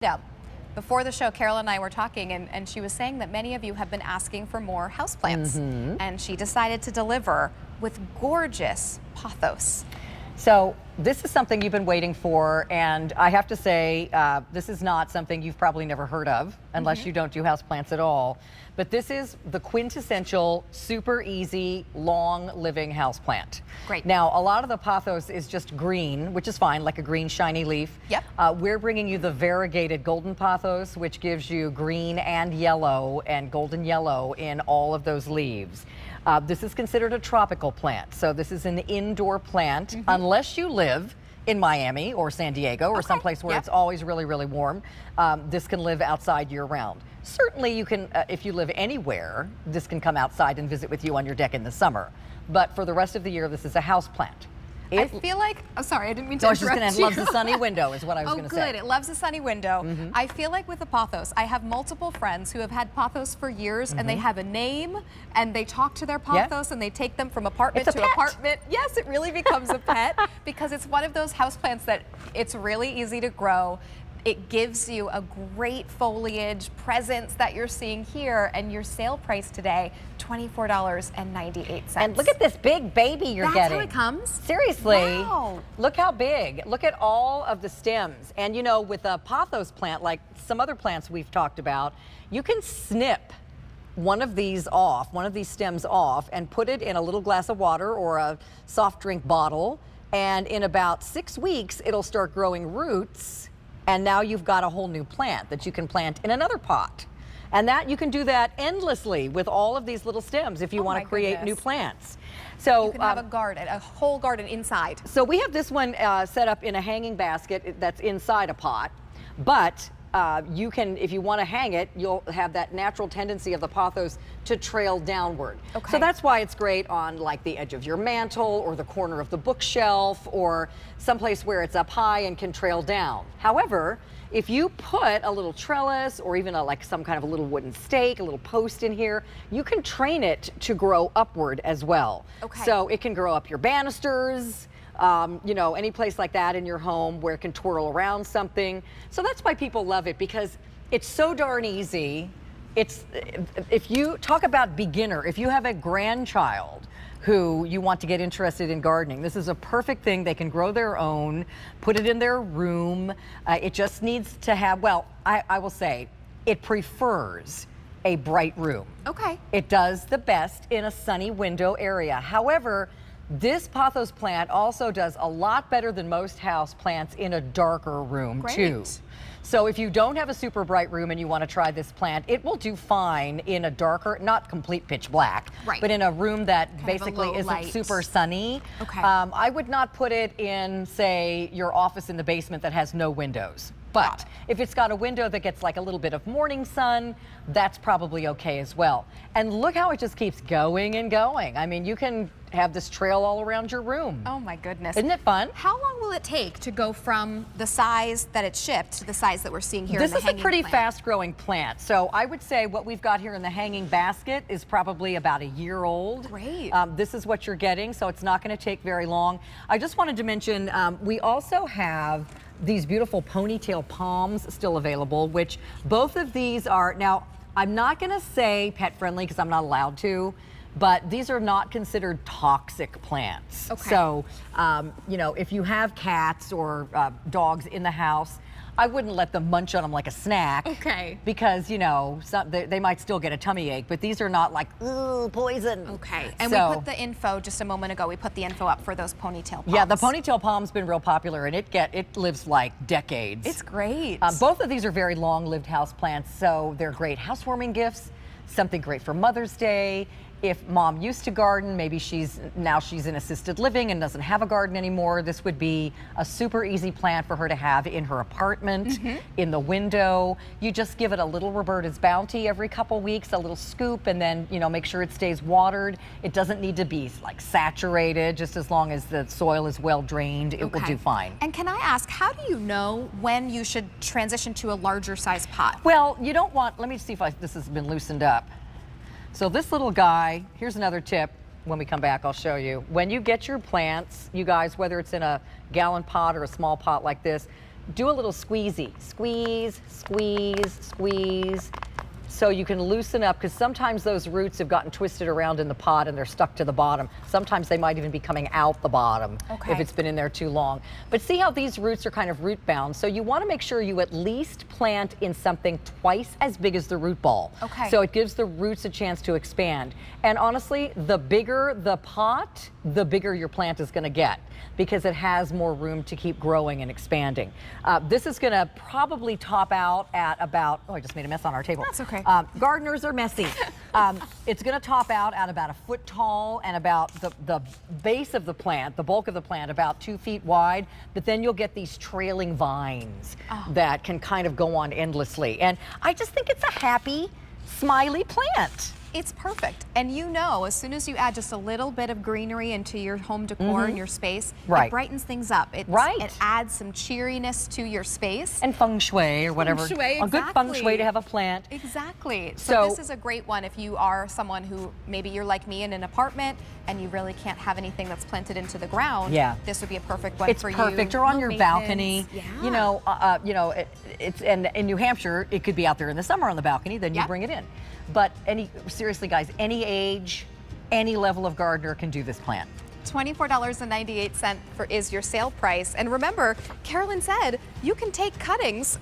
Yeah. Before the show, Carol and I were talking, and she was saying that many of you have been asking for more houseplants, and she decided to deliver with gorgeous pothos. So this is something you've been waiting for, and I have to say, this is not something you've probably never heard of, unless you don't do houseplants at all. But this is the quintessential, super easy, long-living houseplant. Great. Now, a lot of the pothos is just green, which is fine, like a green shiny leaf. Yep. We're bringing you the variegated golden pothos, which gives you green and golden yellow in all of those leaves. This is considered a tropical plant, so this is an indoor plant, unless you live in Miami or San Diego or someplace where it's always really, really warm. This can live outside year-round. Certainly you can, if you live anywhere, this can come outside and visit with you on your deck in the summer. But for the rest of the year, this is a house plant. I feel like, oh, sorry, I didn't mean to I was just interrupt going you. to love the sunny window is what I was going to say. Oh, good. It loves a sunny window. I feel like with the pothos, I have multiple friends who have had pothos for years, and they have a name, and they talk to their pothos, and they take them from apartment to apartment. Yes, it really becomes a pet because it's one of those houseplants that it's really easy to grow. It gives you a great foliage presence that you're seeing here, and your sale price today, $24.98. And look at this big baby you're getting. That's how it comes? Seriously. Wow. Look how big. Look at all of the stems. And you know, with a pothos plant, like some other plants we've talked about, you can snip one of these stems off, and put it in a little glass of water or a soft drink bottle. And in about 6 weeks, it'll start growing roots. And now you've got a whole new plant that you can plant in another pot. And that you can do that endlessly with all of these little stems if you want to create new plants. So you can have a garden, a whole garden inside. So we have this one set up in a hanging basket that's inside a pot, but you can, if you want to hang it, you'll have that natural tendency of the pothos to trail downward. So that's why it's great on like the edge of your mantle or the corner of the bookshelf or someplace where it's up high and can trail down. However, if you put a little trellis or even like some kind of a little wooden stake, a little post in here, you can train it to grow upward as well. So it can grow up your banisters, you know, any place like that in your home where it can twirl around something. So that's why people love it, because it's so darn easy. It's, if you talk about beginner, if you have a grandchild who you want to get interested in gardening, this is a perfect thing. They can grow their own, put it in their room. It just needs to have, well, I will say, it prefers a bright room. It does the best in a sunny window area. However, this pothos plant also does a lot better than most house plants in a darker room too. So if you don't have a super bright room and you want to try this plant, it will do fine in a darker, not complete pitch black, but in a room that basically isn't super sunny. I would not put it in, say, your office in the basement that has no windows. But if it's got a window that gets like a little bit of morning sun, that's probably okay as well. And look how it just keeps going and going. I mean, you can have this trail all around your room. Oh my goodness. Isn't it fun? How long will it take to go from the size that it's shipped to the size that we're seeing here in the hanging This is a pretty fast-growing plant. So I would say what we've got here in the hanging basket is probably about a year old. Great. This is what you're getting, so it's not going to take very long. I just wanted to mention, we also have these beautiful ponytail palms still available, which both of these are, now I'm not going to say pet friendly because I'm not allowed to, but these are not considered toxic plants. So, you know, if you have cats or dogs in the house, I wouldn't let them munch on them like a snack. Because, you know, they might still get a tummy ache, but these are not like, ooh, poison. And we put the info just a moment ago. We put the info up for those ponytail palms. Yeah, the ponytail palm's been real popular, and it lives like decades. It's great. Both of these are very long-lived house plants, so they're great housewarming gifts, something great for Mother's Day. If mom used to garden, maybe now she's in assisted living and doesn't have a garden anymore, this would be a super easy plant for her to have in her apartment, in the window. You just give it a little Roberta's Bounty every couple weeks, a little scoop, and then, you know, make sure it stays watered. It doesn't need to be like saturated, just as long as the soil is well drained, it will do fine. And can I ask, how do you know when you should transition to a larger size pot? Well, you don't want, let me see if this has been loosened up. So this little guy, here's another tip. When we come back, I'll show you. When you get your plants, you guys, whether it's in a gallon pot or a small pot like this, do a little squeezy. Squeeze, squeeze, squeeze. So you can loosen up, because sometimes those roots have gotten twisted around in the pot and they're stuck to the bottom. Sometimes they might even be coming out the bottom if it's been in there too long. But see how these roots are kind of root bound. So you want to make sure you at least plant in something twice as big as the root ball. So it gives the roots a chance to expand. And honestly, the bigger the pot, the bigger your plant is going to get, because it has more room to keep growing and expanding. This is going to probably top out at about, oh, I just made a mess on our table. That's okay. Gardeners are messy. It's going to top out at about 1 foot tall and about the base of the plant, the bulk of the plant, about 2 feet wide. But then you'll get these trailing vines that can kind of go on endlessly. And I just think it's a happy, smiley plant. It's perfect. And you know, as soon as you add just a little bit of greenery into your home decor and your space, it brightens things up. It adds some cheeriness to your space. And feng shui or whatever. Feng shui, a good feng shui to have a plant. Exactly. So this is a great one if you are someone who, maybe you're like me in an apartment and you really can't have anything that's planted into the ground. This would be a perfect one for you. It's perfect. Or on your balcony. You know, it's, and in New Hampshire, it could be out there in the summer on the balcony, then you bring it in. But seriously guys, any age, any level of gardener can do this plant. $24.98 is your sale price. And remember, Carolyn said you can take cuttings